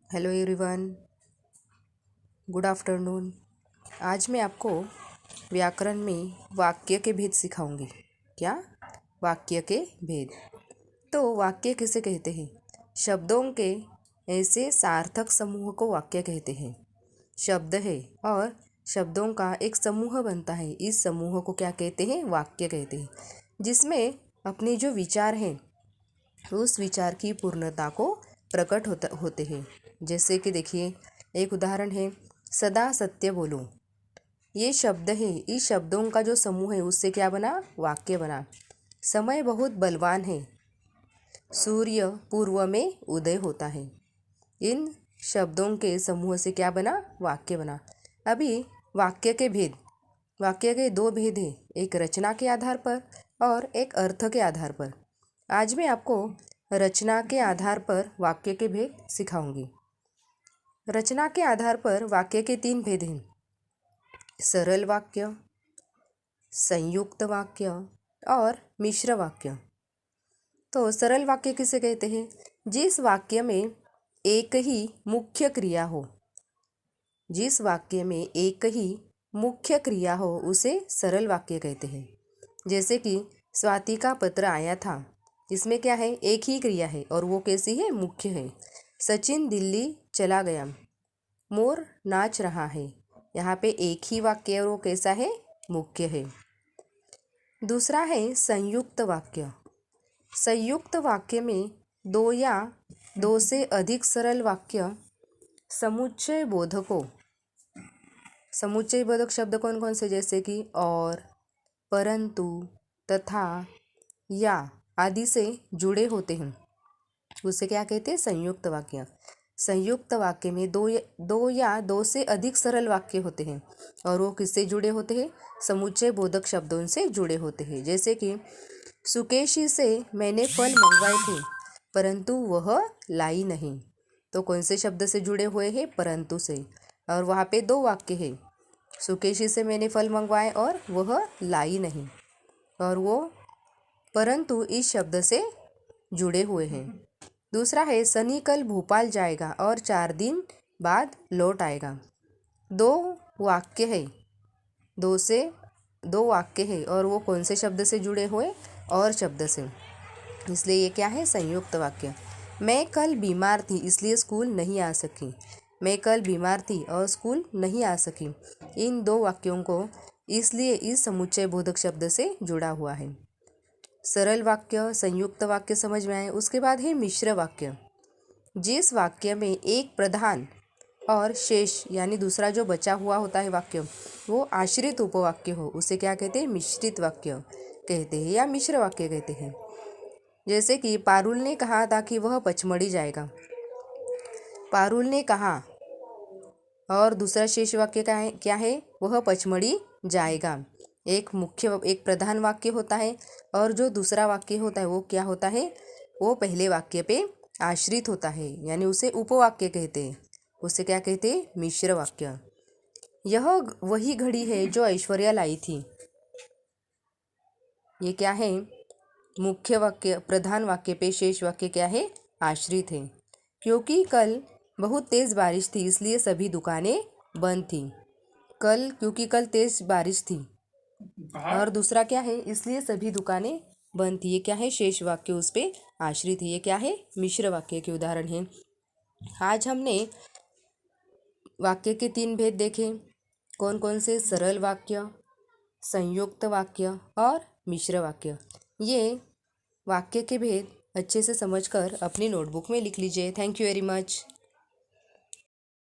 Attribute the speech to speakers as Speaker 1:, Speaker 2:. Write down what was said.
Speaker 1: Hello everyone, good afternoon. आज मैं आपको व्याकरण में वाक्य के भेद सिखाऊंगी। क्या? वाक्य के भेद। तो वाक्य किसे कहते हैं? शब्दों के ऐसे सार्थक समूह को वाक्य कहते हैं। शब्द है और शब्दों का एक समूह बनता है। इस समूह को क्या कहते हैं? वाक्य कहते हैं। जिसमें अपने जो विचार हैं उस विचार की पूर्णता को प्रकट होते हैं। जैसे कि देखिए, एक उदाहरण है, सदा सत्य बोलो। ये शब्द है, इस शब्दों का जो समूह है उससे क्या बना? वाक्य बना। समय बहुत बलवान है, सूर्य पूर्व में उदय होता है। इन शब्दों के समूह से क्या बना? वाक्य बना। अभी वाक्य के भेद। वाक्य के दो भेद हैं, एक रचना के आधार पर और एक अर्थ के आधार पर। आज मैं आपको रचना के आधार पर वाक्य के भेद सिखाऊंगी। रचना के आधार पर वाक्य के तीन भेद हैं, सरल वाक्य, संयुक्त वाक्य और मिश्र वाक्य। तो सरल वाक्य किसे कहते हैं? जिस वाक्य में एक ही मुख्य क्रिया हो। जिस वाक्य में एक ही मुख्य क्रिया हो उसे सरल वाक्य कहते हैं। जैसे कि स्वाति का पत्र आया था, इसमें क्या है? एक ही क्रिया है और वो कैसी है? मुख्य है। सचिन दिल्ली चला गया, मोर नाच रहा है। यहाँ पे एक ही वाक्य और वो कैसा है? मुख्य है। दूसरा है संयुक्त वाक्य। संयुक्त वाक्य में दो या दो से अधिक सरल वाक्य समुच्चय बोधकों। समुच्चय बोधक शब्द कौन कौन से? जैसे कि और, परंतु, तथा, या आदि से जुड़े होते हैं, उसे क्या कहते हैं? संयुक्त वाक्य। संयुक्त वाक्य में दो या दो से अधिक सरल वाक्य होते हैं और वो किससे जुड़े होते हैं? समुच्चय बोधक शब्दों से जुड़े होते हैं। जैसे कि सुकेशी से मैंने फल मंगवाए थे परंतु वह लाई नहीं। तो कौन से शब्द से जुड़े हुए हैं? परंतु से। और वहाँ पे दो वाक्य है, सुकेशी से मैंने फल मंगवाए और वह लाई नहीं, और वो परंतु इस शब्द से जुड़े हुए हैं। दूसरा है सनी कल भोपाल जाएगा और 4 दिन बाद लौट आएगा। दो वाक्य है, दो वाक्य है और वो कौन से शब्द से जुड़े हुए? और शब्द से। इसलिए ये क्या है? संयुक्त वाक्य। मैं कल बीमार थी इसलिए स्कूल नहीं आ सकी। मैं कल बीमार थी और स्कूल नहीं आ सकी। इन दो वाक्यों को इसलिए इस समुच्चय बोधक शब्द से जुड़ा हुआ है। सरल वाक्य, संयुक्त वाक्य समझ में आए। उसके बाद है मिश्र वाक्य। जिस वाक्य में एक प्रधान और शेष यानी दूसरा जो बचा हुआ होता है वाक्य वो आश्रित उपवाक्य हो, उसे क्या कहते हैं? मिश्रित वाक्य कहते हैं या मिश्र वाक्य कहते हैं। जैसे कि पारुल ने कहा था कि वह पचमढ़ी जाएगा। पारुल ने कहा और दूसरा शेष वाक्य क्या है? वह पचमढ़ी जाएगा। एक प्रधान वाक्य होता है और जो दूसरा वाक्य होता है वो क्या होता है? वो पहले वाक्य पे आश्रित होता है, यानी उसे उपवाक्य कहते हैं। उसे क्या कहते हैं? मिश्र वाक्य। यह वही घड़ी है जो ऐश्वर्या लाई थी। ये क्या है? मुख्य वाक्य, प्रधान वाक्य पे शेष वाक्य क्या है? आश्रित है। क्योंकि कल बहुत तेज बारिश थी इसलिए सभी दुकानें बंद थी। क्योंकि कल तेज बारिश थी और दूसरा क्या है? इसलिए सभी दुकानें बंद थी। ये क्या है? शेष वाक्य उस पे आश्रित है। ये क्या है? मिश्र वाक्य के उदाहरण है। आज हमने वाक्य के तीन भेद देखे। कौन कौन से? सरल वाक्य, संयुक्त वाक्य और मिश्र वाक्य। ये वाक्य के भेद अच्छे से समझकर अपनी नोटबुक में लिख लीजिए। Thank you very much.